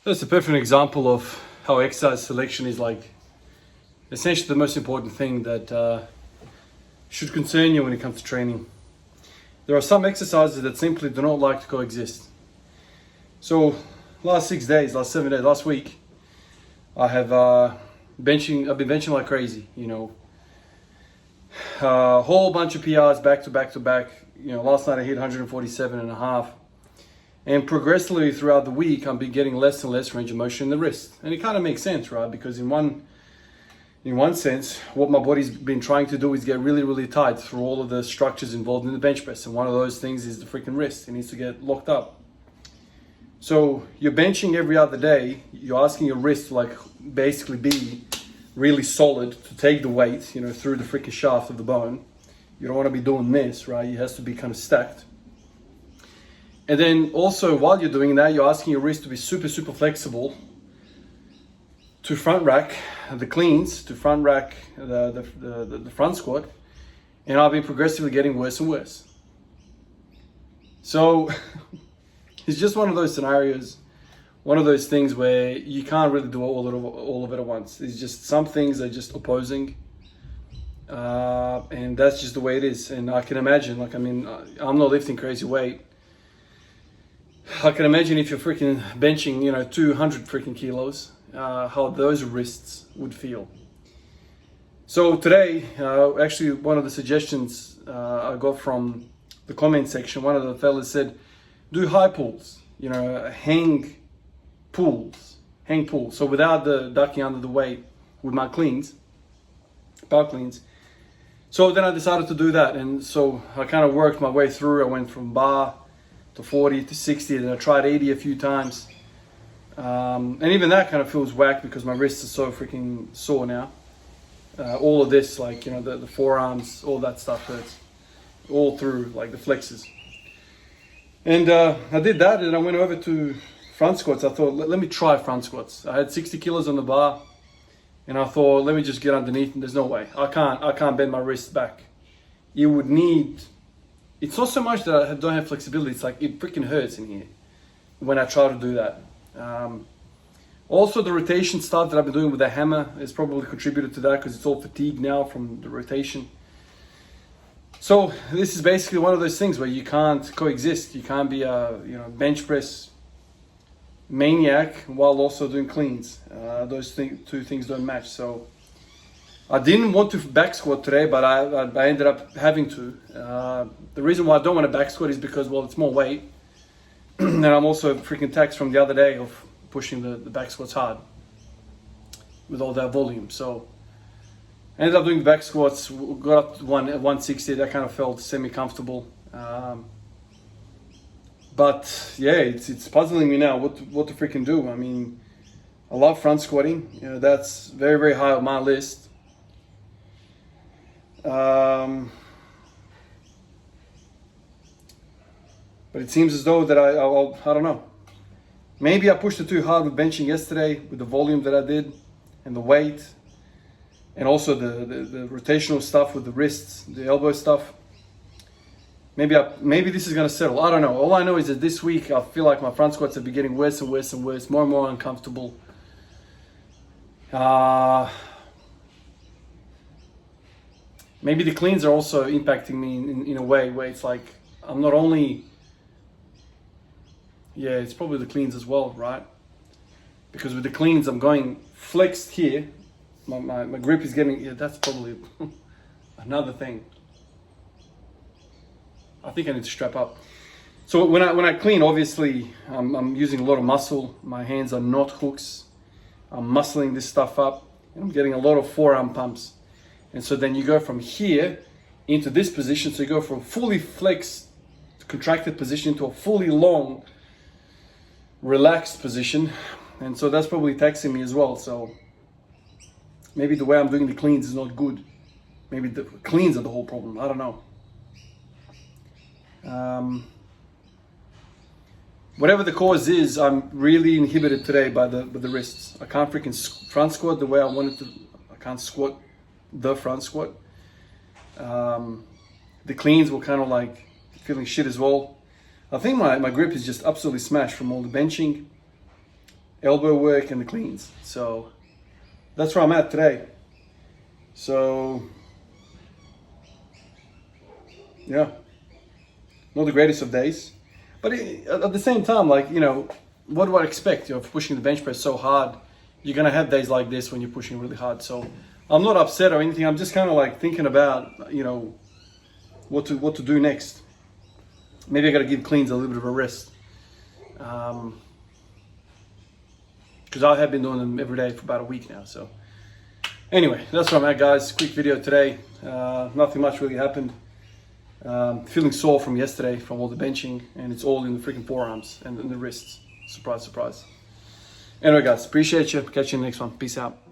That's a perfect example of how exercise selection is like essentially the most important thing that should concern you when it comes to training. There are some exercises that simply do not like to coexist. So last 6 days, last 7 days, last week, I have I've been benching like crazy, a whole bunch of PRs back to back to back. Last night I hit 147 and a half. And progressively throughout the week, I've been getting less and less range of motion in the wrist. And it kind of makes sense, right? Because in one sense, what my body's been trying to do is get really, really tight through all of the structures involved in the bench press. And one of those things is the freaking wrist. It needs to get locked up. So you're benching every other day. You're asking your wrist to basically be really solid to take the weight, through the freaking shaft of the bone. You don't want to be doing this, right? It has to be kind of stacked. And then also while you're doing that, you're asking your wrist to be super, super flexible to front rack the cleans, to front rack the front squat. And I've been progressively getting worse and worse. So it's just one of those scenarios, one of those things where you can't really do all of it at once. It's just some things are just opposing. And that's just the way it is. And I can imagine, I'm not lifting crazy weight. I can imagine if you're freaking benching, 200 freaking kilos, how those wrists would feel. So today, actually one of the suggestions I got from the comment section, one of the fellas said, do high pulls, hang pulls. So without the ducking under the weight with my cleans, bar cleans. So then I decided to do that. And so I kind of worked my way through. I went from bar to 40 to 60, and I tried 80 a few times. And even that kind of feels whack because my wrists are so freaking sore now. All of this, the forearms, all that stuff hurts. All through, the flexors. And I did that, and I went over to front squats. I thought, let me try front squats. I had 60 kilos on the bar, and I thought, let me just get underneath, and there's no way. I can't bend my wrists back. You would need... It's not so much that I don't have flexibility, it's it freaking hurts in here when I try to do that. Also, the rotation stuff that I've been doing with the hammer has probably contributed to that because it's all fatigued now from the rotation. So this is basically one of those things where you can't coexist. You can't be a bench press maniac while also doing cleans. Those two things don't match. So I didn't want to back squat today, but I ended up having to. The reason why I don't want to back squat is because, it's more weight. And I'm also freaking taxed from the other day of pushing the back squats hard with all that volume. So I ended up doing the back squats, got up to 160. That kind of felt semi-comfortable. But yeah, it's puzzling me now what to freaking do. I love front squatting. That's very, very high on my list. But it seems as though that I don't know. Maybe I pushed it too hard with benching yesterday with the volume that I did and the weight and also the rotational stuff with the wrists, the elbow stuff. Maybe this is gonna settle. I don't know. All I know is that this week I feel like my front squats have been getting worse and worse and worse, more and more uncomfortable. Maybe the cleans are also impacting me in a way where it's I'm not only... Yeah, it's probably the cleans as well, right? Because with the cleans, I'm going flexed here. My grip is getting... Yeah, that's probably another thing. I think I need to strap up. So when I clean, obviously, I'm using a lot of muscle. My hands are not hooks. I'm muscling this stuff up. And I'm getting a lot of forearm pumps. And so then you go from here into this position. So you go from fully flexed, contracted position to a fully long, relaxed position. And so that's probably taxing me as well. So maybe the way I'm doing the cleans is not good. Maybe the cleans are the whole problem. I don't know. Whatever the cause is, I'm really inhibited today by the wrists. I can't freaking front squat the way I wanted to. I can't squat the front squat. The cleans were kind of feeling shit as well. I think my grip is just absolutely smashed from all the benching elbow work and the cleans. So that's where I'm at today. So yeah, not the greatest of days, but at the same time, like, you know, what do I expect? You know, pushing the bench press so hard, you're gonna have days like this when you're pushing really hard. So I'm not upset or anything. I'm just kind of like thinking about, you know, what to do next. Maybe I gotta give cleans a little bit of a rest, because I have been doing them every day for about a week now. So anyway, that's where I'm at, guys. Quick video today. Nothing much really happened. Feeling sore from yesterday from all the benching, and it's all in the freaking forearms and in the wrists. Surprise, surprise. Anyway, guys, appreciate you. Catch you in the next one. Peace out.